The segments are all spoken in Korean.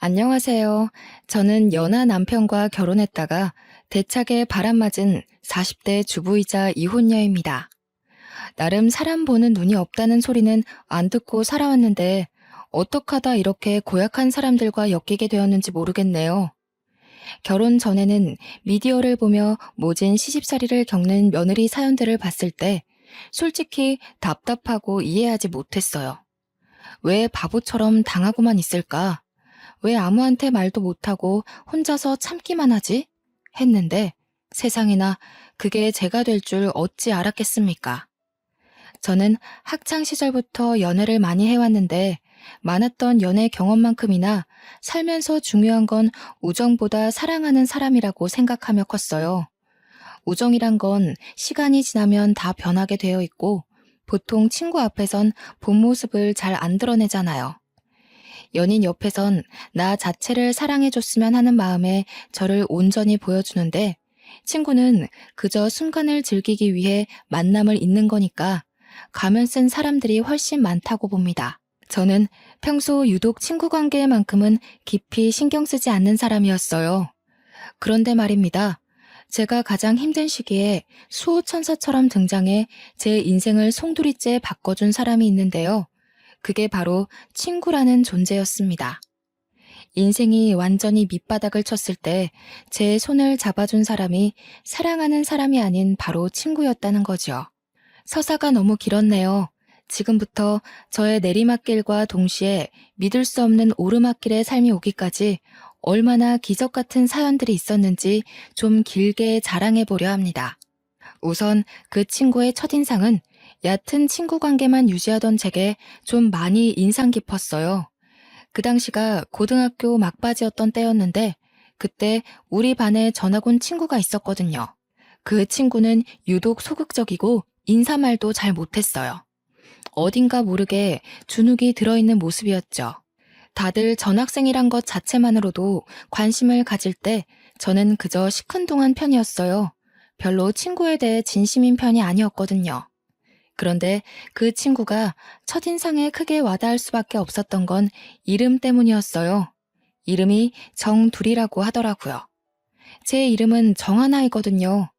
안녕하세요. 저는 연하 남편과 결혼했다가 대차게 바람맞은 40대 주부이자 이혼녀입니다. 나름 사람 보는 눈이 없다는 소리는 안 듣고 살아왔는데 어떡 하다 이렇게 고약한 사람들과 엮이게 되었는지 모르겠네요. 결혼 전에는 미디어를 보며 모진 시집살이를 겪는 며느리 사연들을 봤을 때 솔직히 답답하고 이해하지 못했어요. 왜 바보처럼 당하고만 있을까? 왜 아무한테 말도 못하고 혼자서 참기만 하지? 했는데 세상에나 그게 제가 될 줄 어찌 알았겠습니까? 저는 학창 시절부터 연애를 많이 해왔는데 많았던 연애 경험만큼이나 살면서 중요한 건 우정보다 사랑하는 사람이라고 생각하며 컸어요. 우정이란 건 시간이 지나면 다 변하게 되어 있고 보통 친구 앞에선 본 모습을 잘 안 드러내잖아요. 연인 옆에선 나 자체를 사랑해줬으면 하는 마음에 저를 온전히 보여주는데 친구는 그저 순간을 즐기기 위해 만남을 잇는 거니까 가면 쓴 사람들이 훨씬 많다고 봅니다. 저는 평소 유독 친구 관계만큼은 깊이 신경 쓰지 않는 사람이었어요. 그런데 말입니다. 제가 가장 힘든 시기에 수호천사처럼 등장해 제 인생을 송두리째 바꿔준 사람이 있는데요. 그게 바로 친구라는 존재였습니다. 인생이 완전히 밑바닥을 쳤을 때 제 손을 잡아준 사람이 사랑하는 사람이 아닌 바로 친구였다는 거죠. 서사가 너무 길었네요. 지금부터 저의 내리막길과 동시에 믿을 수 없는 오르막길의 삶이 오기까지 얼마나 기적 같은 사연들이 있었는지 좀 길게 자랑해 보려 합니다. 우선 그 친구의 첫인상은 얕은 친구 관계만 유지하던 제게 좀 많이 인상 깊었어요. 그 당시가 고등학교 막바지였던 때였는데 그때 우리 반에 전학 온 친구가 있었거든요. 그 친구는 유독 소극적이고 인사말도 잘 못했어요. 어딘가 모르게 주눅이 들어있는 모습이었죠. 다들 전학생이란 것 자체만으로도 관심을 가질 때 저는 그저 시큰둥한 편이었어요. 별로 친구에 대해 진심인 편이 아니었거든요. 그런데 그 친구가 첫인상에 크게 와닿을 수밖에 없었던 건 이름 때문이었어요. 이름이 정둘이라고 하더라고요. 제 이름은 정하나이거든요.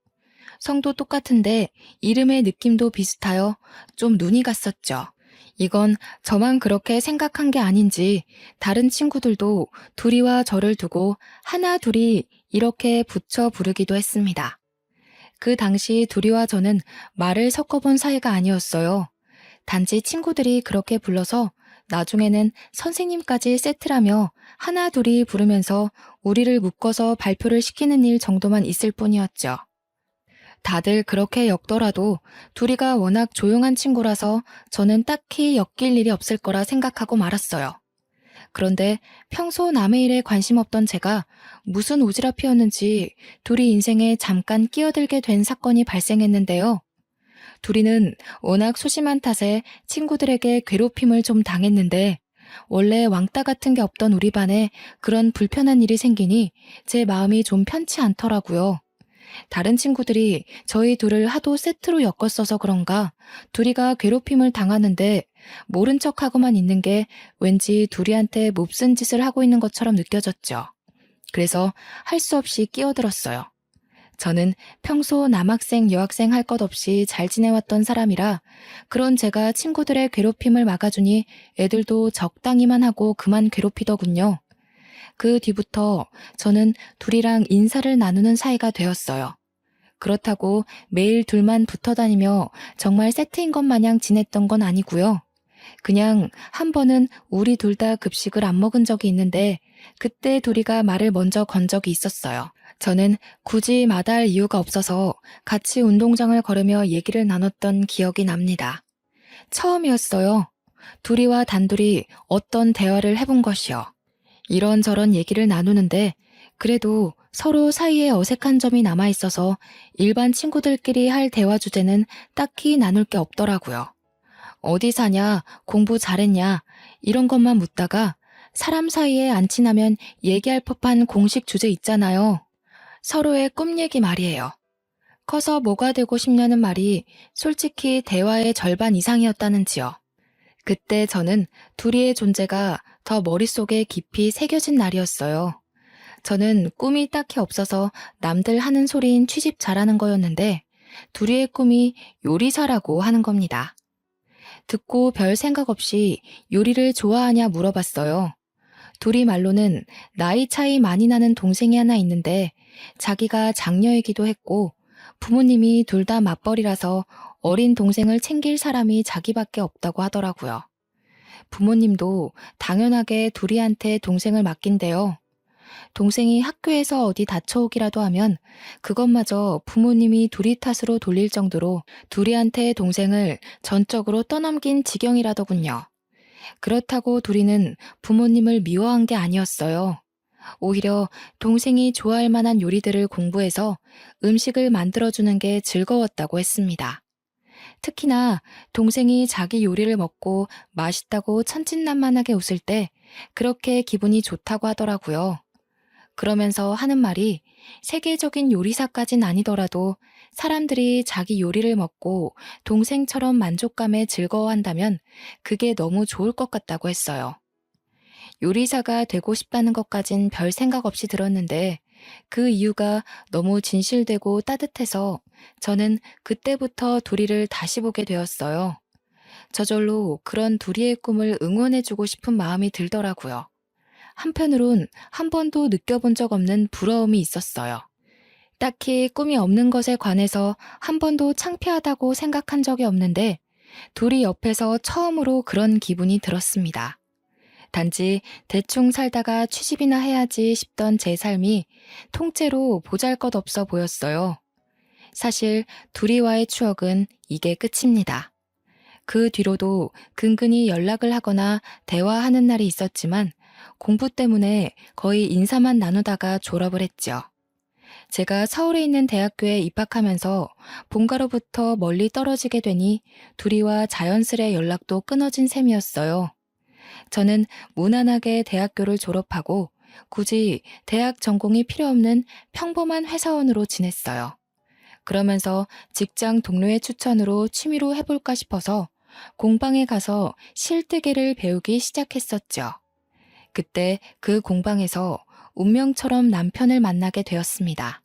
성도 똑같은데 이름의 느낌도 비슷하여 좀 눈이 갔었죠. 이건 저만 그렇게 생각한 게 아닌지 다른 친구들도 둘이와 저를 두고 하나 둘이 이렇게 붙여 부르기도 했습니다. 그 당시 둘이와 저는 말을 섞어본 사이가 아니었어요. 단지 친구들이 그렇게 불러서 나중에는 선생님까지 세트라며 하나 둘이 부르면서 우리를 묶어서 발표를 시키는 일 정도만 있을 뿐이었죠. 다들 그렇게 엮더라도 둘이가 워낙 조용한 친구라서 저는 딱히 엮일 일이 없을 거라 생각하고 말았어요. 그런데 평소 남의 일에 관심 없던 제가 무슨 오지랖이었는지 둘이 인생에 잠깐 끼어들게 된 사건이 발생했는데요. 둘이는 워낙 소심한 탓에 친구들에게 괴롭힘을 좀 당했는데 원래 왕따 같은 게 없던 우리 반에 그런 불편한 일이 생기니 제 마음이 좀 편치 않더라고요. 다른 친구들이 저희 둘을 하도 세트로 엮었어서 그런가 둘이가 괴롭힘을 당하는데 모른 척하고만 있는 게 왠지 둘이한테 몹쓴 짓을 하고 있는 것처럼 느껴졌죠. 그래서 할 수 없이 끼어들었어요. 저는 평소 남학생, 여학생 할 것 없이 잘 지내왔던 사람이라 그런 제가 친구들의 괴롭힘을 막아주니 애들도 적당히만 하고 그만 괴롭히더군요. 그 뒤부터 저는 둘이랑 인사를 나누는 사이가 되었어요. 그렇다고 매일 둘만 붙어 다니며 정말 세트인 것 마냥 지냈던 건 아니고요. 그냥 한 번은 우리 둘 다 급식을 안 먹은 적이 있는데 그때 둘이가 말을 먼저 건 적이 있었어요. 저는 굳이 마다할 이유가 없어서 같이 운동장을 걸으며 얘기를 나눴던 기억이 납니다. 처음이었어요. 둘이와 단둘이 어떤 대화를 해본 것이요. 이런저런 얘기를 나누는데 그래도 서로 사이에 어색한 점이 남아있어서 일반 친구들끼리 할 대화 주제는 딱히 나눌 게 없더라고요. 어디 사냐, 공부 잘했냐, 이런 것만 묻다가 사람 사이에 안 친하면 얘기할 법한 공식 주제 있잖아요. 서로의 꿈 얘기 말이에요. 커서 뭐가 되고 싶냐는 말이 솔직히 대화의 절반 이상이었다는지요. 그때 저는 둘이의 존재가 더 머릿속에 깊이 새겨진 날이었어요. 저는 꿈이 딱히 없어서 남들 하는 소리인 취집 잘하는 거였는데 둘이의 꿈이 요리사라고 하는 겁니다. 듣고 별 생각 없이 요리를 좋아하냐 물어봤어요. 둘이 말로는 나이 차이 많이 나는 동생이 하나 있는데 자기가 장녀이기도 했고 부모님이 둘 다 맞벌이라서 어린 동생을 챙길 사람이 자기밖에 없다고 하더라고요. 부모님도 당연하게 둘이한테 동생을 맡긴대요. 동생이 학교에서 어디 다쳐오기라도 하면 그것마저 부모님이 둘이 탓으로 돌릴 정도로 둘이한테 동생을 전적으로 떠넘긴 지경이라더군요. 그렇다고 둘이는 부모님을 미워한 게 아니었어요. 오히려 동생이 좋아할 만한 요리들을 공부해서 음식을 만들어주는 게 즐거웠다고 했습니다. 특히나 동생이 자기 요리를 먹고 맛있다고 천진난만하게 웃을 때 그렇게 기분이 좋다고 하더라고요. 그러면서 하는 말이 세계적인 요리사까진 아니더라도 사람들이 자기 요리를 먹고 동생처럼 만족감에 즐거워한다면 그게 너무 좋을 것 같다고 했어요. 요리사가 되고 싶다는 것까진 별 생각 없이 들었는데 그 이유가 너무 진실되고 따뜻해서 저는 그때부터 둘이를 다시 보게 되었어요. 저절로 그런 둘이의 꿈을 응원해주고 싶은 마음이 들더라고요. 한편으론 한 번도 느껴본 적 없는 부러움이 있었어요. 딱히 꿈이 없는 것에 관해서 한 번도 창피하다고 생각한 적이 없는데 둘이 옆에서 처음으로 그런 기분이 들었습니다. 단지 대충 살다가 취직이나 해야지 싶던 제 삶이 통째로 보잘것없어 보였어요. 사실 둘이와의 추억은 이게 끝입니다. 그 뒤로도 근근히 연락을 하거나 대화하는 날이 있었지만 공부 때문에 거의 인사만 나누다가 졸업을 했죠. 제가 서울에 있는 대학교에 입학하면서 본가로부터 멀리 떨어지게 되니 둘이와 자연스레 연락도 끊어진 셈이었어요. 저는 무난하게 대학교를 졸업하고 굳이 대학 전공이 필요 없는 평범한 회사원으로 지냈어요. 그러면서 직장 동료의 추천으로 취미로 해볼까 싶어서 공방에 가서 실뜨개를 배우기 시작했었죠. 그때 그 공방에서 운명처럼 남편을 만나게 되었습니다.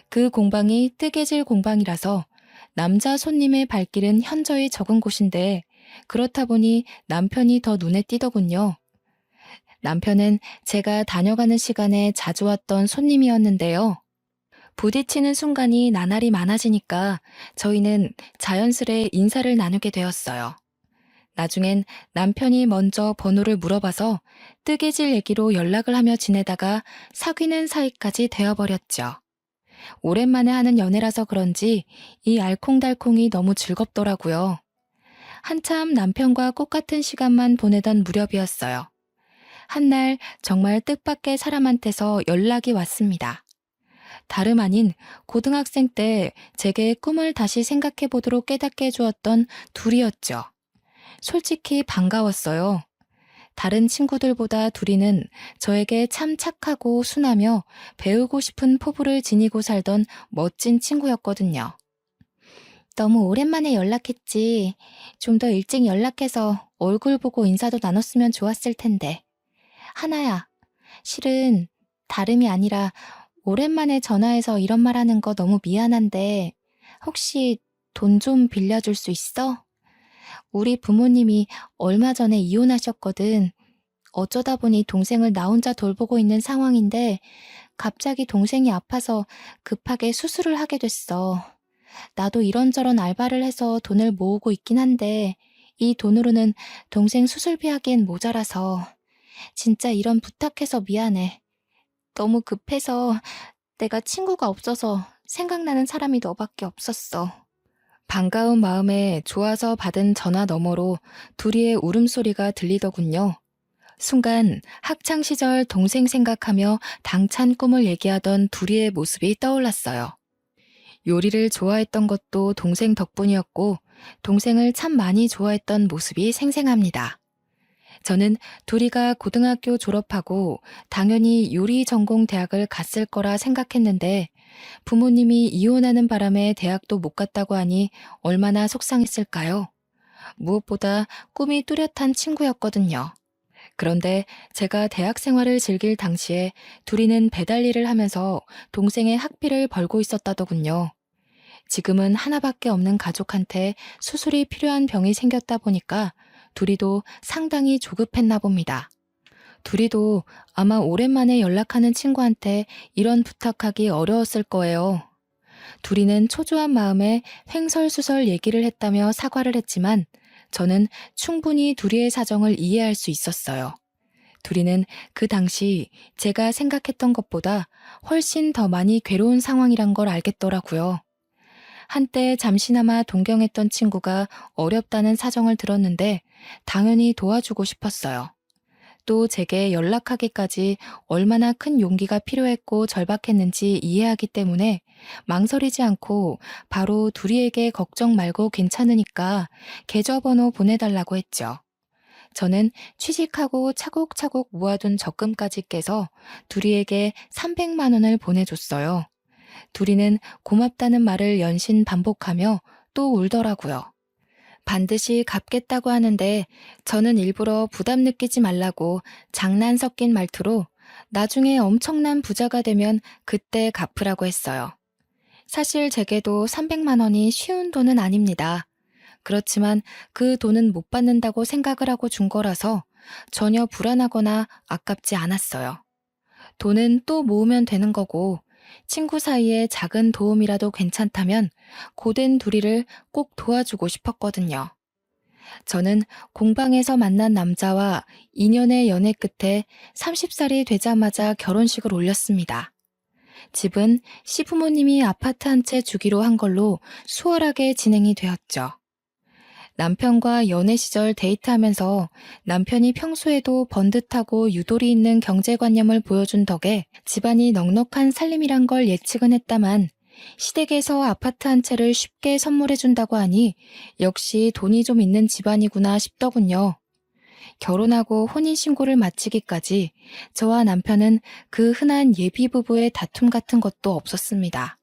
그 공방이 뜨개질 공방이라서 남자 손님의 발길은 현저히 적은 곳인데 그렇다 보니 남편이 더 눈에 띄더군요. 남편은 제가 다녀가는 시간에 자주 왔던 손님이었는데요. 부딪히는 순간이 나날이 많아지니까 저희는 자연스레 인사를 나누게 되었어요. 나중엔 남편이 먼저 번호를 물어봐서 뜨개질 얘기로 연락을 하며 지내다가 사귀는 사이까지 되어버렸죠. 오랜만에 하는 연애라서 그런지 이 알콩달콩이 너무 즐겁더라고요. 한참 남편과 꽃같은 시간만 보내던 무렵이었어요. 한날 정말 뜻밖의 사람한테서 연락이 왔습니다. 다름 아닌 고등학생 때 제게 꿈을 다시 생각해 보도록 깨닫게 해주었던 둘이었죠. 솔직히 반가웠어요. 다른 친구들보다 둘이는 저에게 참 착하고 순하며 배우고 싶은 포부를 지니고 살던 멋진 친구였거든요. 너무 오랜만에 연락했지. 좀 더 일찍 연락해서 얼굴 보고 인사도 나눴으면 좋았을 텐데. 하나야, 실은 다름이 아니라 오랜만에 전화해서 이런 말 하는 거 너무 미안한데 혹시 돈 좀 빌려줄 수 있어? 우리 부모님이 얼마 전에 이혼하셨거든. 어쩌다 보니 동생을 나 혼자 돌보고 있는 상황인데 갑자기 동생이 아파서 급하게 수술을 하게 됐어. 나도 이런저런 알바를 해서 돈을 모으고 있긴 한데 이 돈으로는 동생 수술비 하기엔 모자라서 진짜 이런 부탁해서 미안해. 너무 급해서 내가 친구가 없어서 생각나는 사람이 너밖에 없었어. 반가운 마음에 좋아서 받은 전화 너머로 둘이의 울음소리가 들리더군요. 순간 학창시절 동생 생각하며 당찬 꿈을 얘기하던 둘이의 모습이 떠올랐어요. 요리를 좋아했던 것도 동생 덕분이었고 동생을 참 많이 좋아했던 모습이 생생합니다. 저는 둘이가 고등학교 졸업하고 당연히 요리 전공 대학을 갔을 거라 생각했는데 부모님이 이혼하는 바람에 대학도 못 갔다고 하니 얼마나 속상했을까요? 무엇보다 꿈이 뚜렷한 친구였거든요. 그런데 제가 대학 생활을 즐길 당시에 둘이는 배달 일을 하면서 동생의 학비를 벌고 있었다더군요. 지금은 하나밖에 없는 가족한테 수술이 필요한 병이 생겼다 보니까 둘이도 상당히 조급했나 봅니다. 둘이도 아마 오랜만에 연락하는 친구한테 이런 부탁하기 어려웠을 거예요. 둘이는 초조한 마음에 횡설수설 얘기를 했다며 사과를 했지만 저는 충분히 둘이의 사정을 이해할 수 있었어요. 둘이는 그 당시 제가 생각했던 것보다 훨씬 더 많이 괴로운 상황이란 걸 알겠더라고요. 한때 잠시나마 동경했던 친구가 어렵다는 사정을 들었는데 당연히 도와주고 싶었어요. 또 제게 연락하기까지 얼마나 큰 용기가 필요했고 절박했는지 이해하기 때문에 망설이지 않고 바로 둘이에게 걱정 말고 괜찮으니까 계좌번호 보내달라고 했죠. 저는 취직하고 차곡차곡 모아둔 적금까지 깨서 둘이에게 300만 원을 보내줬어요. 둘이는 고맙다는 말을 연신 반복하며 또 울더라고요. 반드시 갚겠다고 하는데 저는 일부러 부담 느끼지 말라고 장난 섞인 말투로 나중에 엄청난 부자가 되면 그때 갚으라고 했어요. 사실 제게도 300만 원이 쉬운 돈은 아닙니다. 그렇지만 그 돈은 못 받는다고 생각을 하고 준 거라서 전혀 불안하거나 아깝지 않았어요. 돈은 또 모으면 되는 거고 친구 사이에 작은 도움이라도 괜찮다면 고된 둘이를 꼭 도와주고 싶었거든요. 저는 공방에서 만난 남자와 2년의 연애 끝에 30살이 되자마자 결혼식을 올렸습니다. 집은 시부모님이 아파트 한 채 주기로 한 걸로 수월하게 진행이 되었죠. 남편과 연애 시절 데이트하면서 남편이 평소에도 번듯하고 유도리 있는 경제관념을 보여준 덕에 집안이 넉넉한 살림이란 걸 예측은 했다만 시댁에서 아파트 한 채를 쉽게 선물해준다고 하니 역시 돈이 좀 있는 집안이구나 싶더군요. 결혼하고 혼인신고를 마치기까지 저와 남편은 그 흔한 예비부부의 다툼 같은 것도 없었습니다.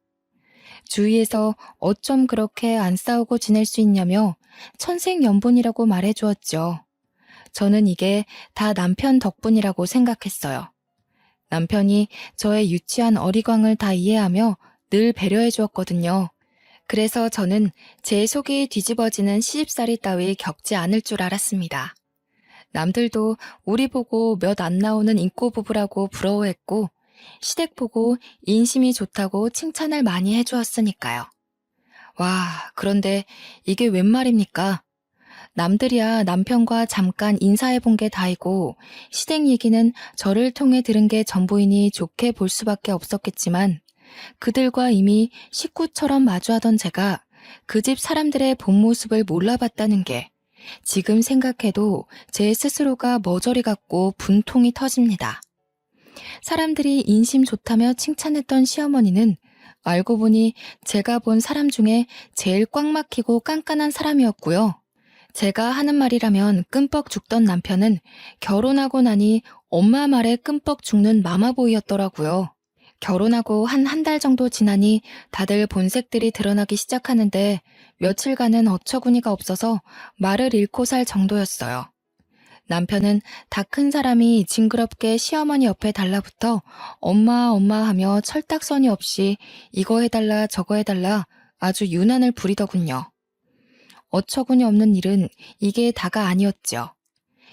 주위에서 어쩜 그렇게 안 싸우고 지낼 수 있냐며 천생연분이라고 말해주었죠. 저는 이게 다 남편 덕분이라고 생각했어요. 남편이 저의 유치한 어리광을 다 이해하며 늘 배려해 주었거든요. 그래서 저는 제 속이 뒤집어지는 시집살이 따위 겪지 않을 줄 알았습니다. 남들도 우리 보고 몇 안 나오는 인꼬 부부라고 부러워했고 시댁 보고 인심이 좋다고 칭찬을 많이 해주었으니까요. 와, 그런데 이게 웬 말입니까? 남들이야 남편과 잠깐 인사해본 게 다이고 시댁 얘기는 저를 통해 들은 게 전부이니 좋게 볼 수밖에 없었겠지만 그들과 이미 식구처럼 마주하던 제가 그 집 사람들의 본 모습을 몰라봤다는 게 지금 생각해도 제 스스로가 머저리 같고 분통이 터집니다. 사람들이 인심 좋다며 칭찬했던 시어머니는 알고 보니 제가 본 사람 중에 제일 꽉 막히고 깐깐한 사람이었고요. 제가 하는 말이라면 끔뻑 죽던 남편은 결혼하고 나니 엄마 말에 끔뻑 죽는 마마보이였더라고요. 결혼하고 한 달 정도 지나니 다들 본색들이 드러나기 시작하는데 며칠간은 어처구니가 없어서 말을 잃고 살 정도였어요. 남편은 다 큰 사람이 징그럽게 시어머니 옆에 달라붙어 엄마 엄마 하며 철딱서니 없이 이거 해달라 저거 해달라 아주 유난을 부리더군요. 어처구니 없는 일은 이게 다가 아니었죠.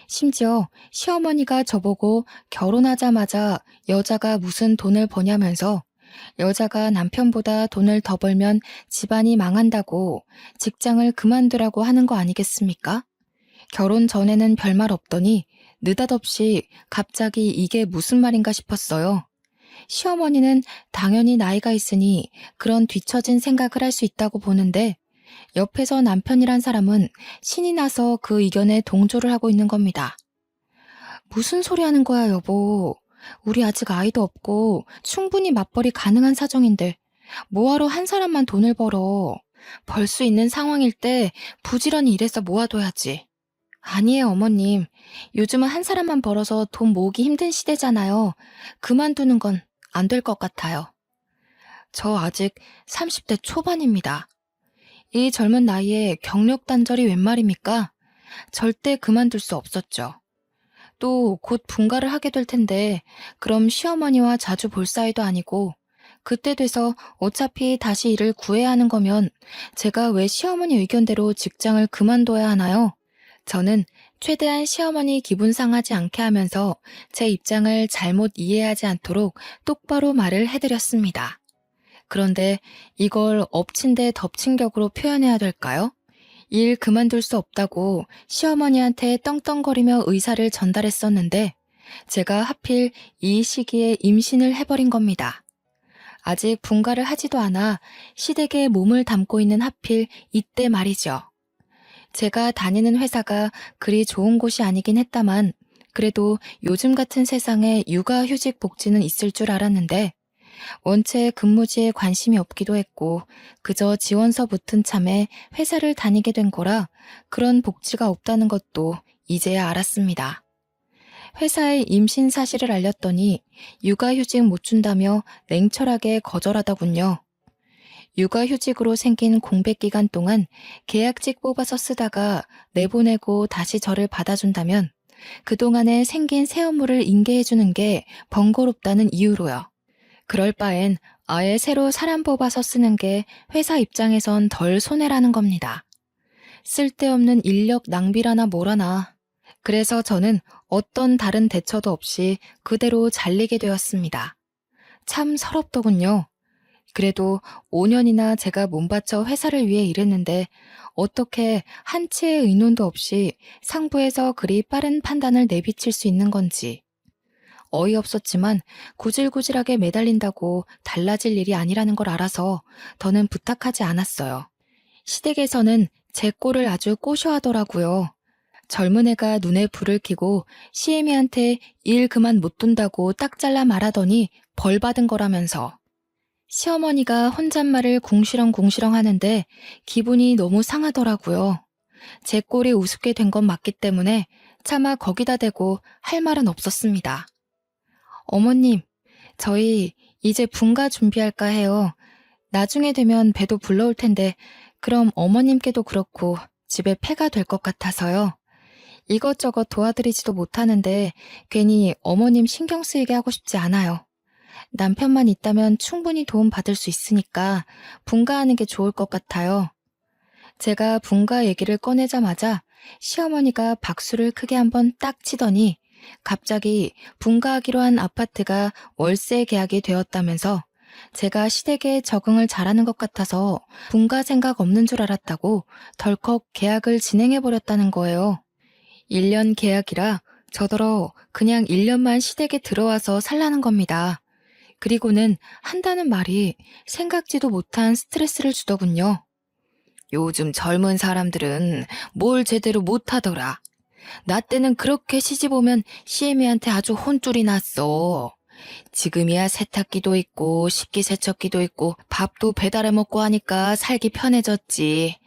심지어 시어머니가 저보고 결혼하자마자 여자가 무슨 돈을 버냐면서 여자가 남편보다 돈을 더 벌면 집안이 망한다고 직장을 그만두라고 하는 거 아니겠습니까? 결혼 전에는 별말 없더니 느닷없이 갑자기 이게 무슨 말인가 싶었어요. 시어머니는 당연히 나이가 있으니 그런 뒤처진 생각을 할 수 있다고 보는데 옆에서 남편이란 사람은 신이 나서 그 의견에 동조를 하고 있는 겁니다. 무슨 소리 하는 거야, 여보. 우리 아직 아이도 없고 충분히 맞벌이 가능한 사정인데 뭐하러 한 사람만 돈을 벌어. 벌 수 있는 상황일 때 부지런히 일해서 모아둬야지. 아니에요, 어머님. 요즘은 한 사람만 벌어서 돈 모으기 힘든 시대잖아요. 그만두는 건 안 될 것 같아요. 저 아직 30대 초반입니다. 이 젊은 나이에 경력 단절이 웬 말입니까? 절대 그만둘 수 없었죠. 또 곧 분가를 하게 될 텐데 그럼 시어머니와 자주 볼 사이도 아니고 그때 돼서 어차피 다시 일을 구해야 하는 거면 제가 왜 시어머니 의견대로 직장을 그만둬야 하나요? 저는 최대한 시어머니 기분 상하지 않게 하면서 제 입장을 잘못 이해하지 않도록 똑바로 말을 해드렸습니다. 그런데 이걸 엎친 데 덮친 격으로 표현해야 될까요? 일 그만둘 수 없다고 시어머니한테 떵떵거리며 의사를 전달했었는데 제가 하필 이 시기에 임신을 해버린 겁니다. 아직 분가를 하지도 않아 시댁에 몸을 담고 있는 하필 이때 말이죠. 제가 다니는 회사가 그리 좋은 곳이 아니긴 했다만 그래도 요즘 같은 세상에 육아휴직 복지는 있을 줄 알았는데 원체 근무지에 관심이 없기도 했고 그저 지원서 붙은 참에 회사를 다니게 된 거라 그런 복지가 없다는 것도 이제야 알았습니다. 회사에 임신 사실을 알렸더니 육아휴직 못 준다며 냉철하게 거절하더군요. 육아휴직으로 생긴 공백 기간 동안 계약직 뽑아서 쓰다가 내보내고 다시 저를 받아준다면 그동안에 생긴 새 업무를 인계해주는 게 번거롭다는 이유로요. 그럴 바엔 아예 새로 사람 뽑아서 쓰는 게 회사 입장에선 덜 손해라는 겁니다. 쓸데없는 인력 낭비라나 뭐라나. 그래서 저는 어떤 다른 대처도 없이 그대로 잘리게 되었습니다. 참 서럽더군요. 그래도 5년이나 제가 몸바쳐 회사를 위해 일했는데 어떻게 한치의 의논도 없이 상부에서 그리 빠른 판단을 내비칠 수 있는 건지. 어이없었지만 구질구질하게 매달린다고 달라질 일이 아니라는 걸 알아서 더는 부탁하지 않았어요. 시댁에서는 제 꼴을 아주 꼬셔하더라고요. 젊은 애가 눈에 불을 켜고 시애미한테 일 그만 못 둔다고 딱 잘라 말하더니 벌 받은 거라면서. 시어머니가 혼잣말을 궁시렁궁시렁 하는데 기분이 너무 상하더라고요. 제 꼴이 우습게 된 건 맞기 때문에 차마 거기다 대고 할 말은 없었습니다. 어머님, 저희 이제 분가 준비할까 해요. 나중에 되면 배도 불러올 텐데 그럼 어머님께도 그렇고 집에 폐가 될 것 같아서요. 이것저것 도와드리지도 못하는데 괜히 어머님 신경 쓰이게 하고 싶지 않아요. 남편만 있다면 충분히 도움 받을 수 있으니까 분가하는 게 좋을 것 같아요. 제가 분가 얘기를 꺼내자마자 시어머니가 박수를 크게 한번 딱 치더니 갑자기 분가하기로 한 아파트가 월세 계약이 되었다면서 제가 시댁에 적응을 잘하는 것 같아서 분가 생각 없는 줄 알았다고 덜컥 계약을 진행해버렸다는 거예요. 1년 계약이라 저더러 그냥 1년만 시댁에 들어와서 살라는 겁니다. 그리고는 한다는 말이 생각지도 못한 스트레스를 주더군요. 요즘 젊은 사람들은 뭘 제대로 못하더라. 나 때는 그렇게 시집 오면 시애미한테 아주 혼쭐이 났어. 지금이야 세탁기도 있고 식기세척기도 있고 밥도 배달해 먹고 하니까 살기 편해졌지.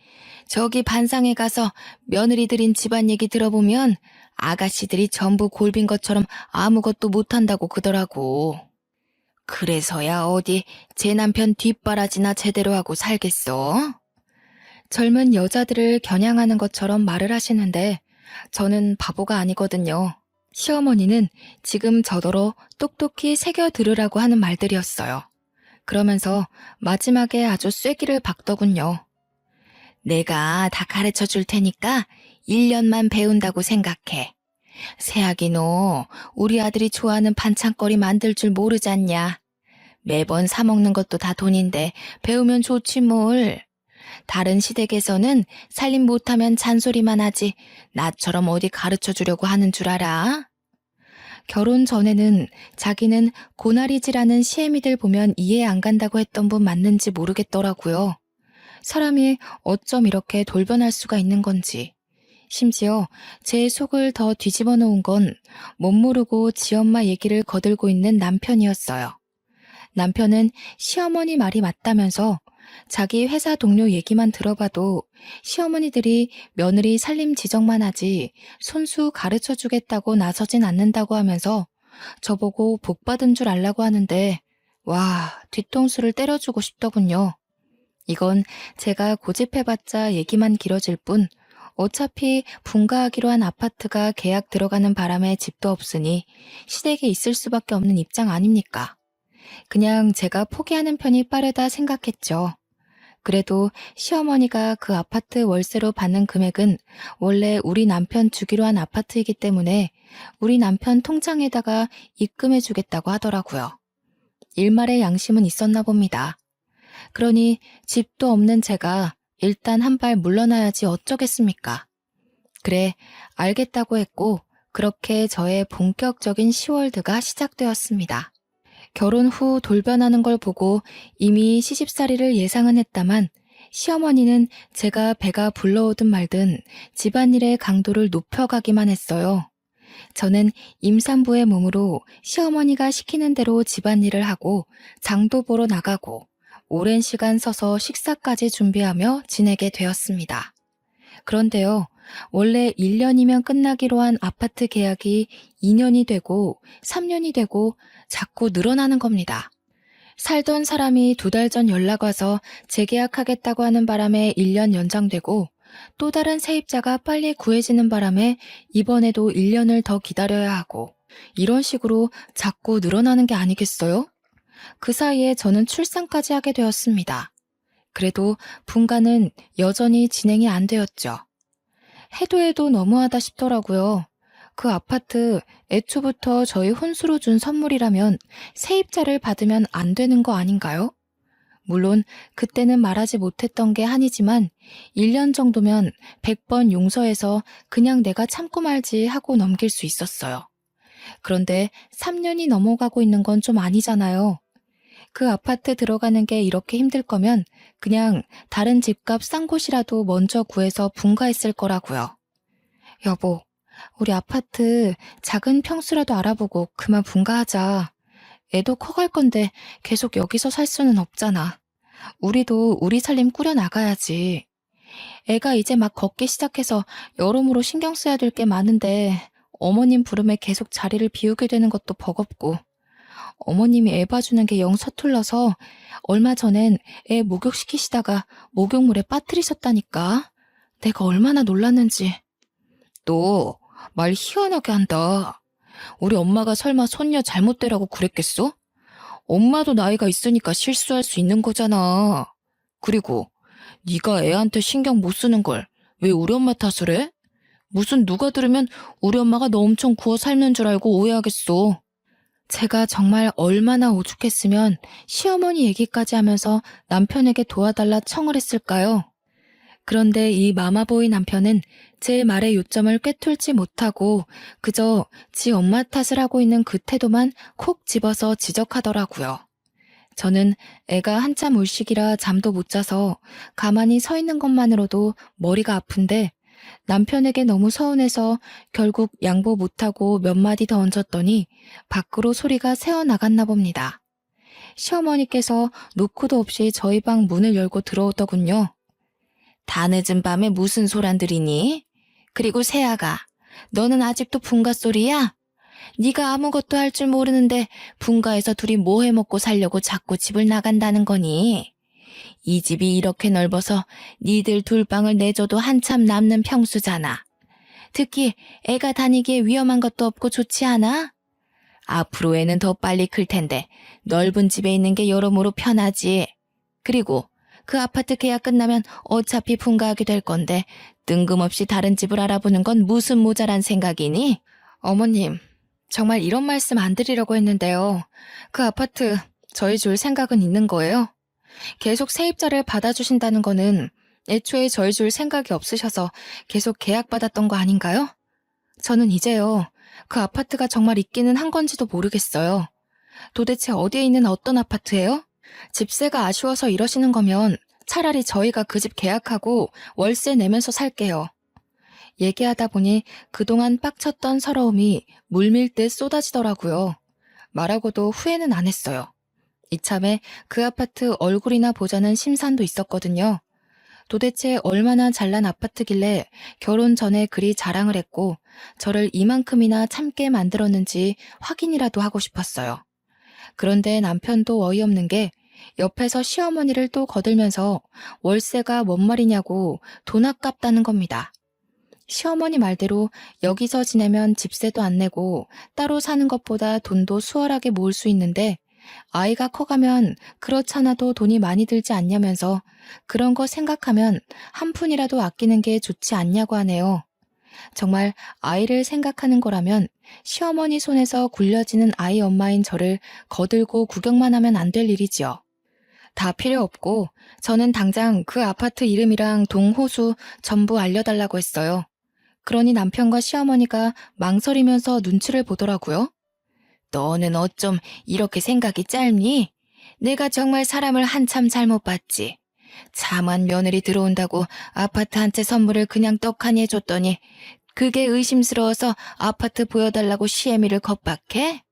저기 반상에 가서 며느리들인 집안 얘기 들어보면 아가씨들이 전부 골빈 것처럼 아무것도 못한다고 그러더라고. 그래서야 어디 제 남편 뒷바라지나 제대로 하고 살겠어? 젊은 여자들을 겨냥하는 것처럼 말을 하시는데 저는 바보가 아니거든요. 시어머니는 지금 저더러 똑똑히 새겨 들으라고 하는 말들이었어요. 그러면서 마지막에 아주 쐐기를 박더군요. 내가 다 가르쳐 줄 테니까 1년만 배운다고 생각해. 새아기 너 우리 아들이 좋아하는 반찬거리 만들 줄 모르잖냐. 매번 사 먹는 것도 다 돈인데 배우면 좋지 뭘. 다른 시댁에서는 살림 못하면 잔소리만 하지 나처럼 어디 가르쳐 주려고 하는 줄 알아? 결혼 전에는 자기는 고나리지라는 시애미들 보면 이해 안 간다고 했던 분 맞는지 모르겠더라고요. 사람이 어쩜 이렇게 돌변할 수가 있는 건지. 심지어 제 속을 더 뒤집어 놓은 건 못 모르고 지엄마 얘기를 거들고 있는 남편이었어요. 남편은 시어머니 말이 맞다면서 자기 회사 동료 얘기만 들어봐도 시어머니들이 며느리 살림 지적만 하지 손수 가르쳐 주겠다고 나서진 않는다고 하면서 저보고 복 받은 줄 알라고 하는데 와, 뒤통수를 때려주고 싶더군요. 이건 제가 고집해봤자 얘기만 길어질 뿐 어차피 분가하기로 한 아파트가 계약 들어가는 바람에 집도 없으니 시댁에 있을 수밖에 없는 입장 아닙니까? 그냥 제가 포기하는 편이 빠르다 생각했죠. 그래도 시어머니가 그 아파트 월세로 받는 금액은 원래 우리 남편 주기로 한 아파트이기 때문에 우리 남편 통장에다가 입금해 주겠다고 하더라고요. 일말의 양심은 있었나 봅니다. 그러니 집도 없는 제가 일단 한 발 물러나야지 어쩌겠습니까? 그래, 알겠다고 했고 그렇게 저의 본격적인 시월드가 시작되었습니다. 결혼 후 돌변하는 걸 보고 이미 시집살이를 예상은 했다만 시어머니는 제가 배가 불러오든 말든 집안일의 강도를 높여가기만 했어요. 저는 임산부의 몸으로 시어머니가 시키는 대로 집안일을 하고 장도 보러 나가고 오랜 시간 서서 식사까지 준비하며 지내게 되었습니다. 그런데요, 원래 1년이면 끝나기로 한 아파트 계약이 2년이 되고 3년이 되고 자꾸 늘어나는 겁니다. 살던 사람이 2달 전 연락 와서 재계약하겠다고 하는 바람에 1년 연장되고 또 다른 세입자가 빨리 구해지는 바람에 이번에도 1년을 더 기다려야 하고 이런 식으로 자꾸 늘어나는 게 아니겠어요? 그 사이에 저는 출산까지 하게 되었습니다. 그래도 분가는 여전히 진행이 안 되었죠. 해도 해도 너무하다 싶더라고요. 그 아파트 애초부터 저희 혼수로 준 선물이라면 세입자를 받으면 안 되는 거 아닌가요? 물론 그때는 말하지 못했던 게 한이지만 1년 정도면 100번 용서해서 그냥 내가 참고 말지 하고 넘길 수 있었어요. 그런데 3년이 넘어가고 있는 건 좀 아니잖아요. 그 아파트 들어가는 게 이렇게 힘들 거면 그냥 다른 집값 싼 곳이라도 먼저 구해서 분가했을 거라고요. 여보, 우리 아파트 작은 평수라도 알아보고 그만 분가하자. 애도 커갈 건데 계속 여기서 살 수는 없잖아. 우리도 우리 살림 꾸려나가야지. 애가 이제 막 걷기 시작해서 여러모로 신경 써야 될 게 많은데 어머님 부름에 계속 자리를 비우게 되는 것도 버겁고 어머님이 애 봐주는 게 영 서툴러서 얼마 전엔 애 목욕시키시다가 목욕물에 빠뜨리셨다니까. 내가 얼마나 놀랐는지. 너 말 희한하게 한다. 우리 엄마가 설마 손녀 잘못되라고 그랬겠어? 엄마도 나이가 있으니까 실수할 수 있는 거잖아. 그리고 네가 애한테 신경 못 쓰는 걸 왜 우리 엄마 탓을 해? 무슨 누가 들으면 우리 엄마가 너 엄청 구워 삶는 줄 알고 오해하겠어. 제가 정말 얼마나 오죽했으면 시어머니 얘기까지 하면서 남편에게 도와달라 청을 했을까요? 그런데 이 마마보이 남편은 제 말의 요점을 꿰뚫지 못하고 그저 지 엄마 탓을 하고 있는 그 태도만 콕 집어서 지적하더라고요. 저는 애가 한참 울 시기라 잠도 못 자서 가만히 서 있는 것만으로도 머리가 아픈데 남편에게 너무 서운해서 결국 양보 못하고 몇 마디 더 얹었더니 밖으로 소리가 새어나갔나 봅니다. 시어머니께서 노크도 없이 저희 방 문을 열고 들어오더군요. 다 늦은 밤에 무슨 소란들이니? 그리고 세아가, 너는 아직도 분가 소리야? 네가 아무것도 할 줄 모르는데 분가에서 둘이 뭐 해먹고 살려고 자꾸 집을 나간다는 거니? 이 집이 이렇게 넓어서 니들 둘 방을 내줘도 한참 남는 평수잖아. 특히 애가 다니기에 위험한 것도 없고 좋지 않아? 앞으로 애는 더 빨리 클 텐데 넓은 집에 있는 게 여러모로 편하지. 그리고 그 아파트 계약 끝나면 어차피 분가하게 될 건데 뜬금없이 다른 집을 알아보는 건 무슨 모자란 생각이니? 어머님, 정말 이런 말씀 안 드리려고 했는데요. 그 아파트 저희 줄 생각은 있는 거예요? 계속 세입자를 받아주신다는 거는 애초에 저희 줄 생각이 없으셔서 계속 계약받았던 거 아닌가요? 저는 이제요, 그 아파트가 정말 있기는 한 건지도 모르겠어요. 도대체 어디에 있는 어떤 아파트예요? 집세가 아쉬워서 이러시는 거면 차라리 저희가 그 집 계약하고 월세 내면서 살게요. 얘기하다 보니 그동안 빡쳤던 서러움이 물밀듯 쏟아지더라고요. 말하고도 후회는 안 했어요. 이참에 그 아파트 얼굴이나 보자는 심산도 있었거든요. 도대체 얼마나 잘난 아파트길래 결혼 전에 그리 자랑을 했고 저를 이만큼이나 참게 만들었는지 확인이라도 하고 싶었어요. 그런데 남편도 어이없는 게 옆에서 시어머니를 또 거들면서 월세가 뭔 말이냐고 돈 아깝다는 겁니다. 시어머니 말대로 여기서 지내면 집세도 안 내고 따로 사는 것보다 돈도 수월하게 모을 수 있는데 아이가 커가면 그렇잖아도 돈이 많이 들지 않냐면서 그런 거 생각하면 한 푼이라도 아끼는 게 좋지 않냐고 하네요. 정말 아이를 생각하는 거라면 시어머니 손에서 굴려지는 아이 엄마인 저를 거들고 구경만 하면 안 될 일이지요. 다 필요 없고 저는 당장 그 아파트 이름이랑 동호수 전부 알려달라고 했어요. 그러니 남편과 시어머니가 망설이면서 눈치를 보더라고요. 너는 어쩜 이렇게 생각이 짧니? 내가 정말 사람을 한참 잘못 봤지. 참한 며느리 들어온다고 아파트 한 채 선물을 그냥 떡하니 해줬더니 그게 의심스러워서 아파트 보여달라고 시애미를 겁박해?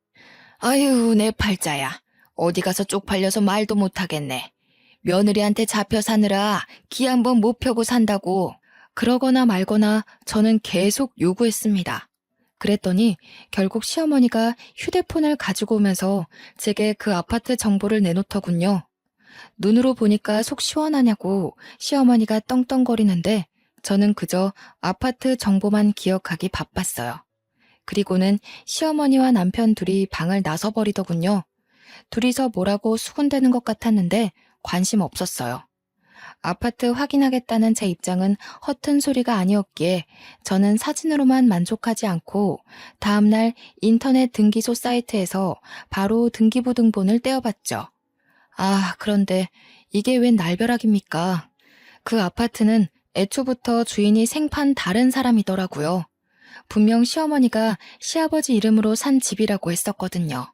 아유, 내 팔자야. 어디 가서 쪽팔려서 말도 못하겠네. 며느리한테 잡혀 사느라 기 한 번 못 펴고 산다고. 그러거나 말거나 저는 계속 요구했습니다. 그랬더니 결국 시어머니가 휴대폰을 가지고 오면서 제게 그 아파트 정보를 내놓더군요. 눈으로 보니까 속 시원하냐고 시어머니가 떵떵거리는데 저는 그저 아파트 정보만 기억하기 바빴어요. 그리고는 시어머니와 남편 둘이 방을 나서버리더군요. 둘이서 뭐라고 수군대는 것 같았는데 관심 없었어요. 아파트 확인하겠다는 제 입장은 허튼 소리가 아니었기에 저는 사진으로만 만족하지 않고 다음날 인터넷 등기소 사이트에서 바로 등기부 등본을 떼어봤죠. 아, 그런데 이게 웬 날벼락입니까? 그 아파트는 애초부터 주인이 생판 다른 사람이더라고요. 분명 시어머니가 시아버지 이름으로 산 집이라고 했었거든요.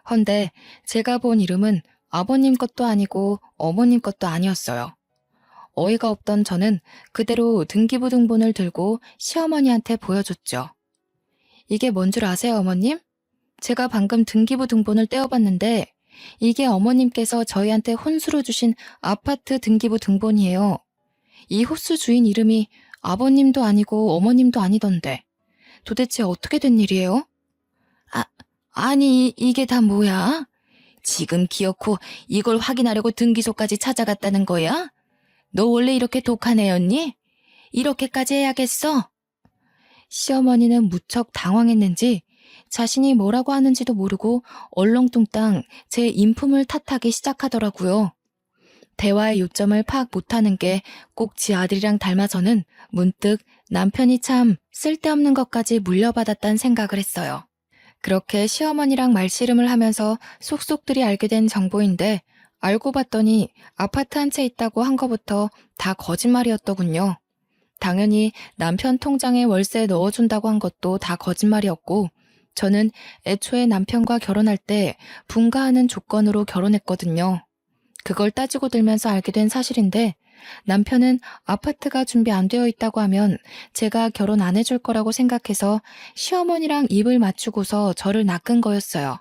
헌데 제가 본 이름은 아버님 것도 아니고 어머님 것도 아니었어요. 어이가 없던 저는 그대로 등기부 등본을 들고 시어머니한테 보여줬죠. 이게 뭔 줄 아세요, 어머님? 제가 방금 등기부 등본을 떼어봤는데 이게 어머님께서 저희한테 혼수로 주신 아파트 등기부 등본이에요. 이 호수 주인 이름이 아버님도 아니고 어머님도 아니던데 도대체 어떻게 된 일이에요? 아니 이게 다 뭐야? 지금 기어코 이걸 확인하려고 등기소까지 찾아갔다는 거야? 너 원래 이렇게 독한 애였니? 이렇게까지 해야겠어? 시어머니는 무척 당황했는지 자신이 뭐라고 하는지도 모르고 얼렁뚱땅 제 인품을 탓하기 시작하더라고요. 대화의 요점을 파악 못하는 게 꼭 지 아들이랑 닮아서는 문득 남편이 참 쓸데없는 것까지 물려받았단 생각을 했어요. 그렇게 시어머니랑 말씨름을 하면서 속속들이 알게 된 정보인데 알고 봤더니 아파트 한 채 있다고 한 거부터 다 거짓말이었더군요. 당연히 남편 통장에 월세 넣어준다고 한 것도 다 거짓말이었고 저는 애초에 남편과 결혼할 때 분가하는 조건으로 결혼했거든요. 그걸 따지고 들면서 알게 된 사실인데 남편은 아파트가 준비 안 되어 있다고 하면 제가 결혼 안 해줄 거라고 생각해서 시어머니랑 입을 맞추고서 저를 낚은 거였어요.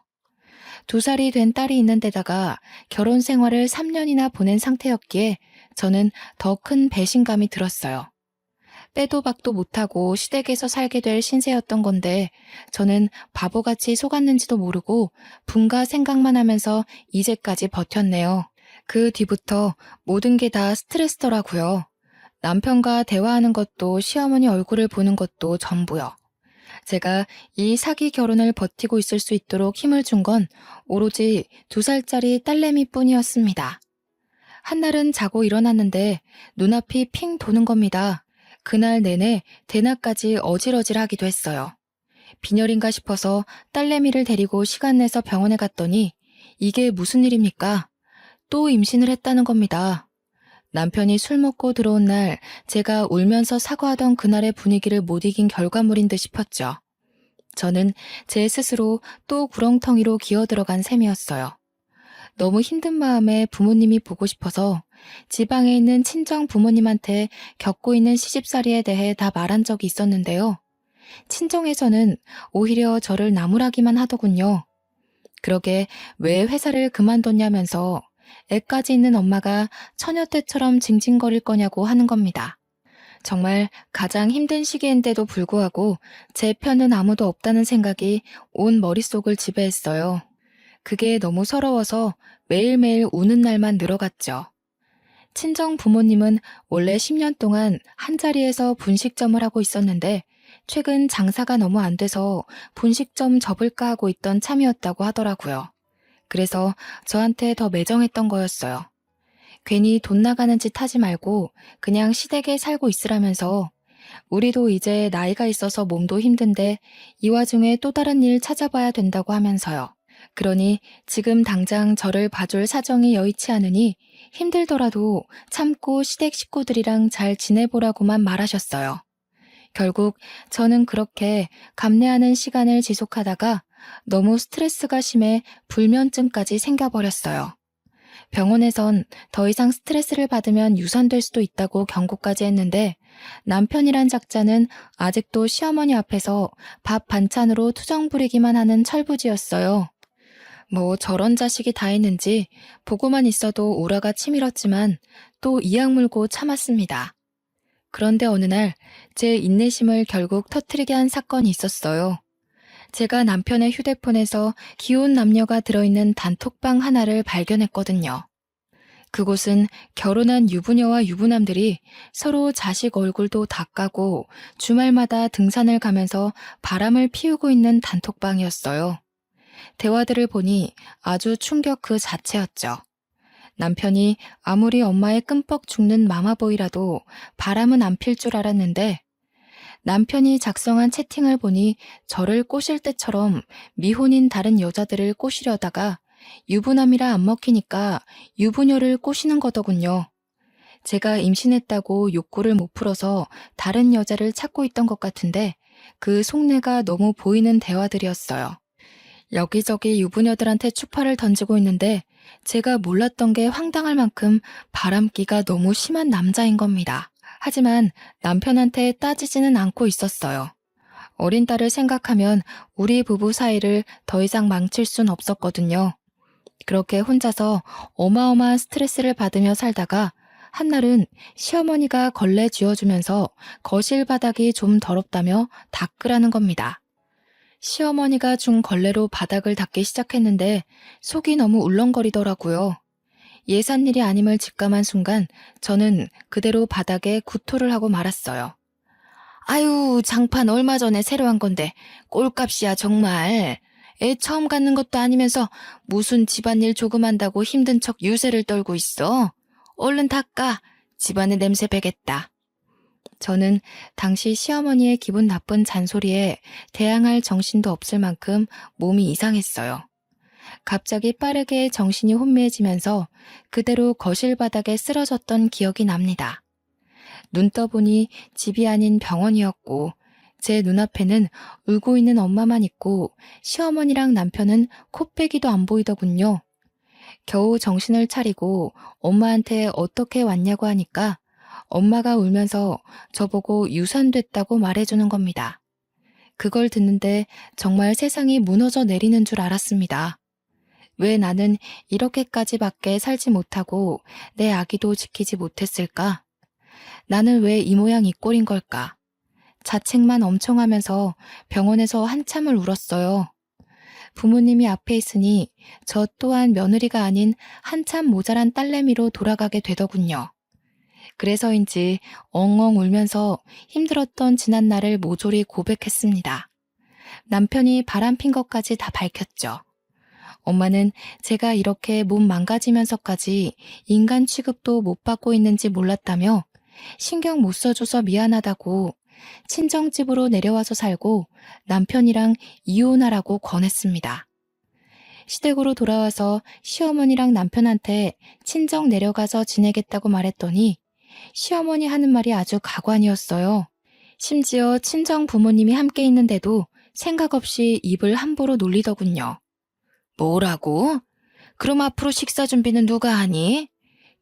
2살이 된 딸이 있는 데다가 결혼 생활을 3년이나 보낸 상태였기에 저는 더 큰 배신감이 들었어요. 빼도 박도 못하고 시댁에서 살게 될 신세였던 건데 저는 바보같이 속았는지도 모르고 분가 생각만 하면서 이제까지 버텼네요. 그 뒤부터 모든 게 다 스트레스더라고요. 남편과 대화하는 것도 시어머니 얼굴을 보는 것도 전부요. 제가 이 사기 결혼을 버티고 있을 수 있도록 힘을 준 건 오로지 2살짜리 딸내미 뿐이었습니다. 한날은 자고 일어났는데 눈앞이 핑 도는 겁니다. 그날 내내 대낮까지 어질어질하기도 했어요. 빈혈인가 싶어서 딸내미를 데리고 시간 내서 병원에 갔더니 이게 무슨 일입니까? 또 임신을 했다는 겁니다. 남편이 술 먹고 들어온 날 제가 울면서 사과하던 그날의 분위기를 못 이긴 결과물인 듯 싶었죠. 저는 제 스스로 또 구렁텅이로 기어들어간 셈이었어요. 너무 힘든 마음에 부모님이 보고 싶어서 지방에 있는 친정 부모님한테 겪고 있는 시집살이에 대해 다 말한 적이 있었는데요. 친정에서는 오히려 저를 나무라기만 하더군요. 그러게 왜 회사를 그만뒀냐면서 애까지 있는 엄마가 처녀 때처럼 징징거릴 거냐고 하는 겁니다. 정말 가장 힘든 시기인데도 불구하고 제 편은 아무도 없다는 생각이 온 머릿속을 지배했어요. 그게 너무 서러워서 매일매일 우는 날만 늘어갔죠. 친정 부모님은 원래 10년 동안 한자리에서 분식점을 하고 있었는데 최근 장사가 너무 안 돼서 분식점 접을까 하고 있던 참이었다고 하더라고요. 그래서 저한테 더 매정했던 거였어요. 괜히 돈 나가는 짓 하지 말고 그냥 시댁에 살고 있으라면서 우리도 이제 나이가 있어서 몸도 힘든데 이 와중에 또 다른 일 찾아봐야 된다고 하면서요. 그러니 지금 당장 저를 봐줄 사정이 여의치 않으니 힘들더라도 참고 시댁 식구들이랑 잘 지내보라고만 말하셨어요. 결국 저는 그렇게 감내하는 시간을 지속하다가 너무 스트레스가 심해 불면증까지 생겨버렸어요. 병원에선 더 이상 스트레스를 받으면 유산될 수도 있다고 경고까지 했는데 남편이란 작자는 아직도 시어머니 앞에서 밥 반찬으로 투정 부리기만 하는 철부지였어요. 뭐 저런 자식이 다 있는지 보고만 있어도 오라가 치밀었지만 또 이악 물고 참았습니다. 그런데 어느 날 제 인내심을 결국 터뜨리게 한 사건이 있었어요. 제가 남편의 휴대폰에서 기혼 남녀가 들어있는 단톡방 하나를 발견했거든요. 그곳은 결혼한 유부녀와 유부남들이 서로 자식 얼굴도 다 까고 주말마다 등산을 가면서 바람을 피우고 있는 단톡방이었어요. 대화들을 보니 아주 충격 그 자체였죠. 남편이 아무리 엄마의 끔뻑 죽는 마마보이라도 바람은 안 필 줄 알았는데 남편이 작성한 채팅을 보니 저를 꼬실 때처럼 미혼인 다른 여자들을 꼬시려다가 유부남이라 안 먹히니까 유부녀를 꼬시는 거더군요. 제가 임신했다고 욕구를 못 풀어서 다른 여자를 찾고 있던 것 같은데 그 속내가 너무 보이는 대화들이었어요. 여기저기 유부녀들한테 추파를 던지고 있는데 제가 몰랐던 게 황당할 만큼 바람기가 너무 심한 남자인 겁니다. 하지만 남편한테 따지지는 않고 있었어요. 어린 딸을 생각하면 우리 부부 사이를 더 이상 망칠 순 없었거든요. 그렇게 혼자서 어마어마한 스트레스를 받으며 살다가 한날은 시어머니가 걸레 쥐어주면서 거실 바닥이 좀 더럽다며 닦으라는 겁니다. 시어머니가 준 걸레로 바닥을 닦기 시작했는데 속이 너무 울렁거리더라고요. 예산 일이 아님을 직감한 순간 저는 그대로 바닥에 구토를 하고 말았어요. 아유, 장판 얼마 전에 새로 한 건데 꼴값이야 정말. 애 처음 갖는 것도 아니면서 무슨 집안일 조금 한다고 힘든 척 유세를 떨고 있어. 얼른 닦아. 집안에 냄새 배겠다. 저는 당시 시어머니의 기분 나쁜 잔소리에 대항할 정신도 없을 만큼 몸이 이상했어요. 갑자기 빠르게 정신이 혼미해지면서 그대로 거실 바닥에 쓰러졌던 기억이 납니다. 눈 떠보니 집이 아닌 병원이었고 제 눈앞에는 울고 있는 엄마만 있고 시어머니랑 남편은 코빼기도 안 보이더군요. 겨우 정신을 차리고 엄마한테 어떻게 왔냐고 하니까 엄마가 울면서 저보고 유산됐다고 말해주는 겁니다. 그걸 듣는데 정말 세상이 무너져 내리는 줄 알았습니다. 왜 나는 이렇게까지밖에 살지 못하고 내 아기도 지키지 못했을까? 나는 왜 이 모양 이 꼴인 걸까? 자책만 엄청 하면서 병원에서 한참을 울었어요. 부모님이 앞에 있으니 저 또한 며느리가 아닌 한참 모자란 딸내미로 돌아가게 되더군요. 그래서인지 엉엉 울면서 힘들었던 지난 날을 모조리 고백했습니다. 남편이 바람핀 것까지 다 밝혔죠. 엄마는 제가 이렇게 몸 망가지면서까지 인간 취급도 못 받고 있는지 몰랐다며 신경 못 써줘서 미안하다고 친정집으로 내려와서 살고 남편이랑 이혼하라고 권했습니다. 시댁으로 돌아와서 시어머니랑 남편한테 친정 내려가서 지내겠다고 말했더니 시어머니 하는 말이 아주 가관이었어요. 심지어 친정 부모님이 함께 있는데도 생각 없이 입을 함부로 놀리더군요. 뭐라고? 그럼 앞으로 식사 준비는 누가 하니?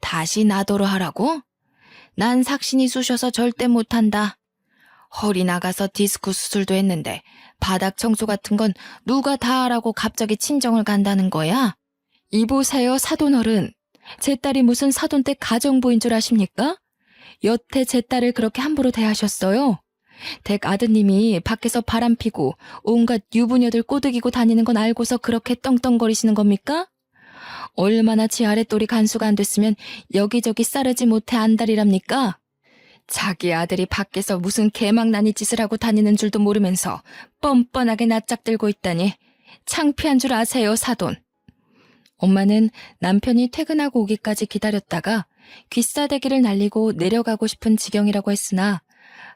다시 나더러 하라고? 난 삭신이 쑤셔서 절대 못한다. 허리 나가서 디스크 수술도 했는데 바닥 청소 같은 건 누가 다 하라고 갑자기 친정을 간다는 거야? 이보세요 사돈어른. 제 딸이 무슨 사돈 댁 가정부인 줄 아십니까? 여태 제 딸을 그렇게 함부로 대하셨어요? 댁 아드님이 밖에서 바람 피고 온갖 유부녀들 꼬드기고 다니는 건 알고서 그렇게 떵떵거리시는 겁니까? 얼마나 지 아랫돌이 간수가 안 됐으면 여기저기 싸르지 못해 안달이랍니까? 자기 아들이 밖에서 무슨 개망나니 짓을 하고 다니는 줄도 모르면서 뻔뻔하게 낯짝 들고 있다니 창피한 줄 아세요, 사돈. 엄마는 남편이 퇴근하고 오기까지 기다렸다가 귀싸대기를 날리고 내려가고 싶은 지경이라고 했으나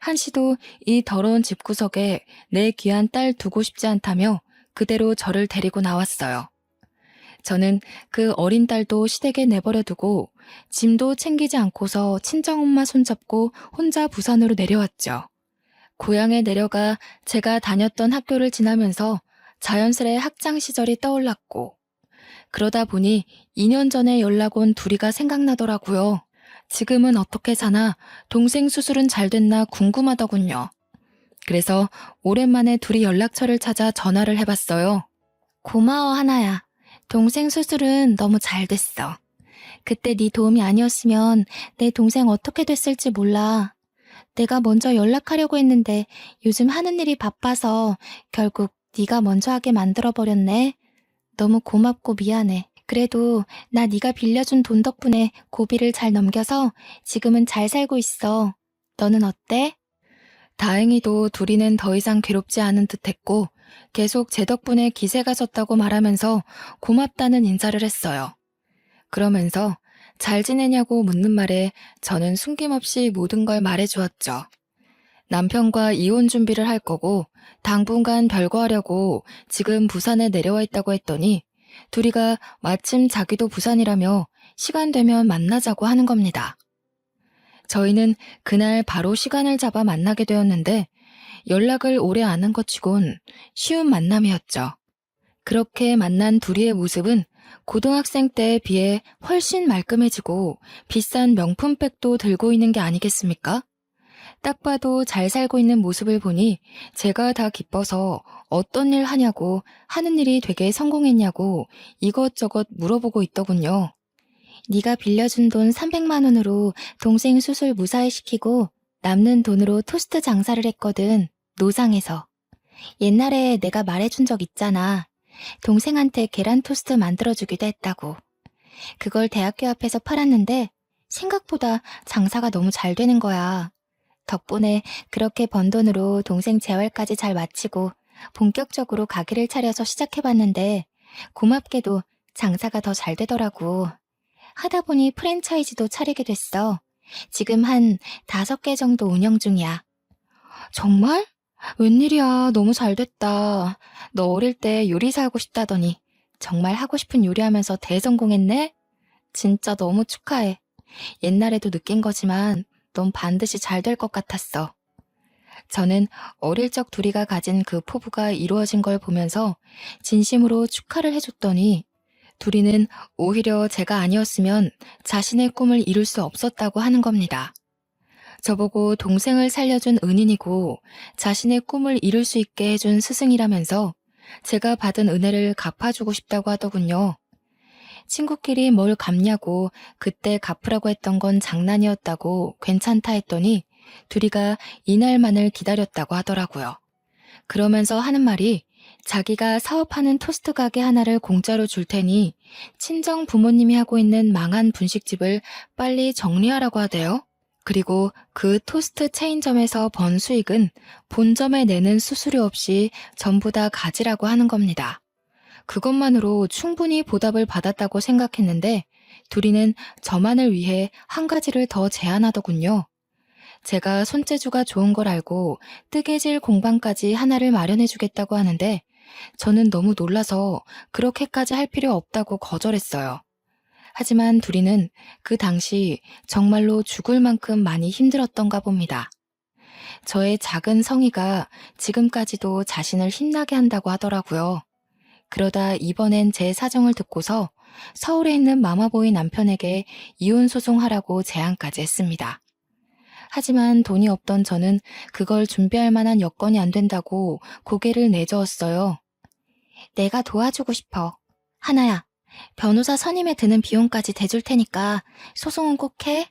한시도 이 더러운 집구석에 내 귀한 딸 두고 싶지 않다며 그대로 저를 데리고 나왔어요. 저는 그 어린 딸도 시댁에 내버려두고 짐도 챙기지 않고서 친정엄마 손잡고 혼자 부산으로 내려왔죠. 고향에 내려가 제가 다녔던 학교를 지나면서 자연스레 학창 시절이 떠올랐고 그러다 보니 2년 전에 연락 온 둘이가 생각나더라고요. 지금은 어떻게 사나 동생 수술은 잘 됐나 궁금하더군요. 그래서 오랜만에 둘이 연락처를 찾아 전화를 해봤어요. 고마워 하나야. 동생 수술은 너무 잘 됐어. 그때 네 도움이 아니었으면 내 동생 어떻게 됐을지 몰라. 내가 먼저 연락하려고 했는데 요즘 하는 일이 바빠서 결국 네가 먼저 하게 만들어버렸네. 너무 고맙고 미안해. 그래도 나 네가 빌려준 돈 덕분에 고비를 잘 넘겨서 지금은 잘 살고 있어. 너는 어때? 다행히도 둘이는 더 이상 괴롭지 않은 듯했고 계속 제 덕분에 기세가 졌다고 말하면서 고맙다는 인사를 했어요. 그러면서 잘 지내냐고 묻는 말에 저는 숨김없이 모든 걸 말해주었죠. 남편과 이혼 준비를 할 거고 당분간 별거하려고 지금 부산에 내려와 있다고 했더니 둘이가 마침 자기도 부산이라며 시간 되면 만나자고 하는 겁니다. 저희는 그날 바로 시간을 잡아 만나게 되었는데 연락을 오래 안 한 것 치곤 쉬운 만남이었죠. 그렇게 만난 둘이의 모습은 고등학생 때에 비해 훨씬 말끔해지고 비싼 명품백도 들고 있는 게 아니겠습니까? 딱 봐도 잘 살고 있는 모습을 보니 제가 다 기뻐서 어떤 일 하냐고 하는 일이 되게 성공했냐고 이것저것 물어보고 있더군요. 네가 빌려준 돈 300만 원으로 동생 수술 무사히 시키고 남는 돈으로 토스트 장사를 했거든. 노상에서. 옛날에 내가 말해준 적 있잖아. 동생한테 계란 토스트 만들어주기도 했다고. 그걸 대학교 앞에서 팔았는데 생각보다 장사가 너무 잘 되는 거야. 덕분에 그렇게 번 돈으로 동생 재활까지 잘 마치고 본격적으로 가게를 차려서 시작해봤는데 고맙게도 장사가 더 잘 되더라고. 하다 보니 프랜차이즈도 차리게 됐어. 지금 한 5개 정도 운영 중이야. 정말? 웬일이야. 너무 잘 됐다. 너 어릴 때 요리사 하고 싶다더니 정말 하고 싶은 요리하면서 대성공했네? 진짜 너무 축하해. 옛날에도 느낀 거지만 넌 반드시 잘 될 것 같았어. 저는 어릴 적 둘이가 가진 그 포부가 이루어진 걸 보면서 진심으로 축하를 해줬더니 둘이는 오히려 제가 아니었으면 자신의 꿈을 이룰 수 없었다고 하는 겁니다. 저보고 동생을 살려준 은인이고 자신의 꿈을 이룰 수 있게 해준 스승이라면서 제가 받은 은혜를 갚아주고 싶다고 하더군요. 친구끼리 뭘 갚냐고 그때 갚으라고 했던 건 장난이었다고 괜찮다 했더니 둘이가 이날만을 기다렸다고 하더라고요. 그러면서 하는 말이 자기가 사업하는 토스트 가게 하나를 공짜로 줄 테니 친정 부모님이 하고 있는 망한 분식집을 빨리 정리하라고 하대요. 그리고 그 토스트 체인점에서 번 수익은 본점에 내는 수수료 없이 전부 다 가지라고 하는 겁니다. 그것만으로 충분히 보답을 받았다고 생각했는데 둘이는 저만을 위해 한 가지를 더 제안하더군요. 제가 손재주가 좋은 걸 알고 뜨개질 공방까지 하나를 마련해 주겠다고 하는데 저는 너무 놀라서 그렇게까지 할 필요 없다고 거절했어요. 하지만 둘이는 그 당시 정말로 죽을 만큼 많이 힘들었던가 봅니다. 저의 작은 성의가 지금까지도 자신을 힘나게 한다고 하더라고요. 그러다 이번엔 제 사정을 듣고서 서울에 있는 마마보이 남편에게 이혼 소송하라고 제안까지 했습니다. 하지만 돈이 없던 저는 그걸 준비할 만한 여건이 안 된다고 고개를 내저었어요. 내가 도와주고 싶어. 하나야, 변호사 선임에 드는 비용까지 대줄 테니까 소송은 꼭 해.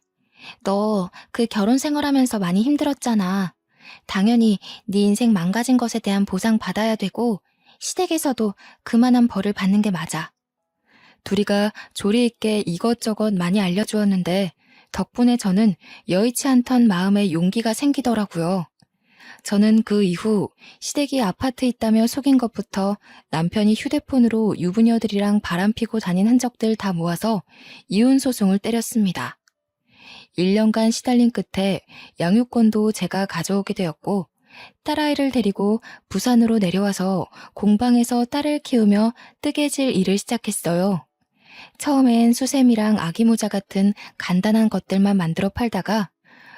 너 그 결혼 생활하면서 많이 힘들었잖아. 당연히 네 인생 망가진 것에 대한 보상 받아야 되고 시댁에서도 그만한 벌을 받는 게 맞아. 둘이가 조리 있게 이것저것 많이 알려주었는데 덕분에 저는 여의치 않던 마음에 용기가 생기더라고요. 저는 그 이후 시댁이 아파트 있다며 속인 것부터 남편이 휴대폰으로 유부녀들이랑 바람피고 다닌 흔적들 다 모아서 이혼소송을 때렸습니다. 1년간 시달린 끝에 양육권도 제가 가져오게 되었고 딸아이를 데리고 부산으로 내려와서 공방에서 딸을 키우며 뜨개질 일을 시작했어요. 처음엔 수세미랑 아기 모자 같은 간단한 것들만 만들어 팔다가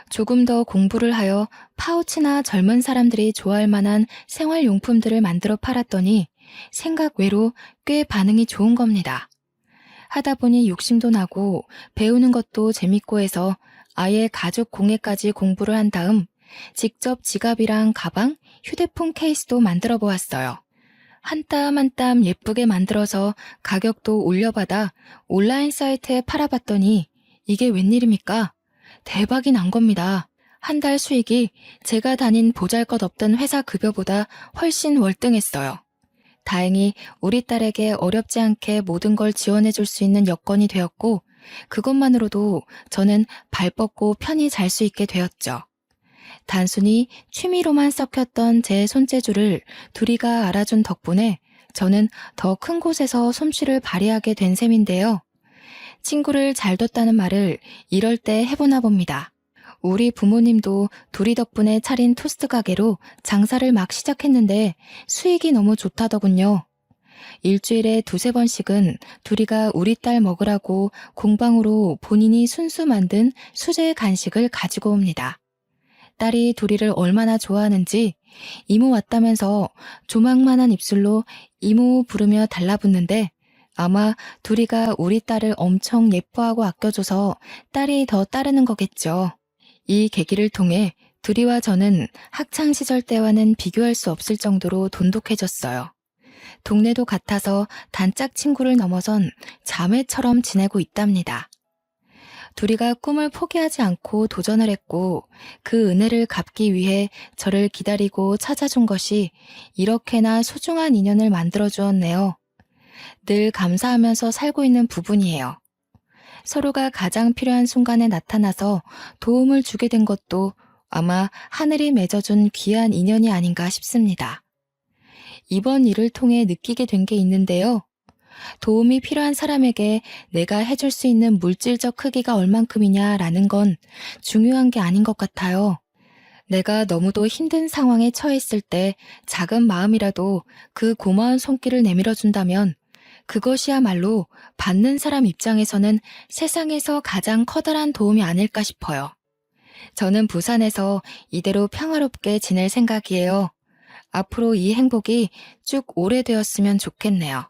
조금 더 공부를 하여 파우치나 젊은 사람들이 좋아할 만한 생활용품들을 만들어 팔았더니 생각 외로 꽤 반응이 좋은 겁니다. 하다 보니 욕심도 나고 배우는 것도 재밌고 해서 아예 가죽 공예까지 공부를 한 다음 직접 지갑이랑 가방, 휴대폰 케이스도 만들어 보았어요. 한 땀 한 땀 예쁘게 만들어서 가격도 올려받아 온라인 사이트에 팔아봤더니 이게 웬일입니까? 대박이 난 겁니다. 한 달 수익이 제가 다닌 보잘것없던 회사 급여보다 훨씬 월등했어요. 다행히 우리 딸에게 어렵지 않게 모든 걸 지원해 줄 수 있는 여건이 되었고 그것만으로도 저는 발 뻗고 편히 잘 수 있게 되었죠. 단순히 취미로만 썩혔던 제 손재주를 둘이가 알아준 덕분에 저는 더 큰 곳에서 솜씨를 발휘하게 된 셈인데요. 친구를 잘 뒀다는 말을 이럴 때 해보나 봅니다. 우리 부모님도 둘이 덕분에 차린 토스트 가게로 장사를 막 시작했는데 수익이 너무 좋다더군요. 일주일에 두세 번씩은 둘이가 우리 딸 먹으라고 공방으로 본인이 순수 만든 수제 간식을 가지고 옵니다. 딸이 둘이를 얼마나 좋아하는지 이모 왔다면서 조망만한 입술로 이모 부르며 달라붙는데 아마 둘이가 우리 딸을 엄청 예뻐하고 아껴줘서 딸이 더 따르는 거겠죠. 이 계기를 통해 둘이와 저는 학창시절 때와는 비교할 수 없을 정도로 돈독해졌어요. 동네도 같아서 단짝 친구를 넘어선 자매처럼 지내고 있답니다. 둘이가 꿈을 포기하지 않고 도전을 했고 그 은혜를 갚기 위해 저를 기다리고 찾아준 것이 이렇게나 소중한 인연을 만들어 주었네요. 늘 감사하면서 살고 있는 부분이에요. 서로가 가장 필요한 순간에 나타나서 도움을 주게 된 것도 아마 하늘이 맺어준 귀한 인연이 아닌가 싶습니다. 이번 일을 통해 느끼게 된 게 있는데요. 도움이 필요한 사람에게 내가 해줄 수 있는 물질적 크기가 얼만큼이냐라는 건 중요한 게 아닌 것 같아요. 내가 너무도 힘든 상황에 처했을 때 작은 마음이라도 그 고마운 손길을 내밀어 준다면 그것이야말로 받는 사람 입장에서는 세상에서 가장 커다란 도움이 아닐까 싶어요. 저는 부산에서 이대로 평화롭게 지낼 생각이에요. 앞으로 이 행복이 쭉 오래되었으면 좋겠네요.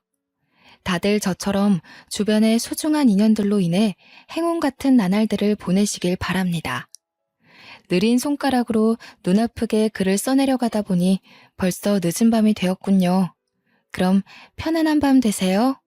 다들 저처럼 주변의 소중한 인연들로 인해 행운 같은 나날들을 보내시길 바랍니다. 느린 손가락으로 눈 아프게 글을 써내려가다 보니 벌써 늦은 밤이 되었군요. 그럼 편안한 밤 되세요.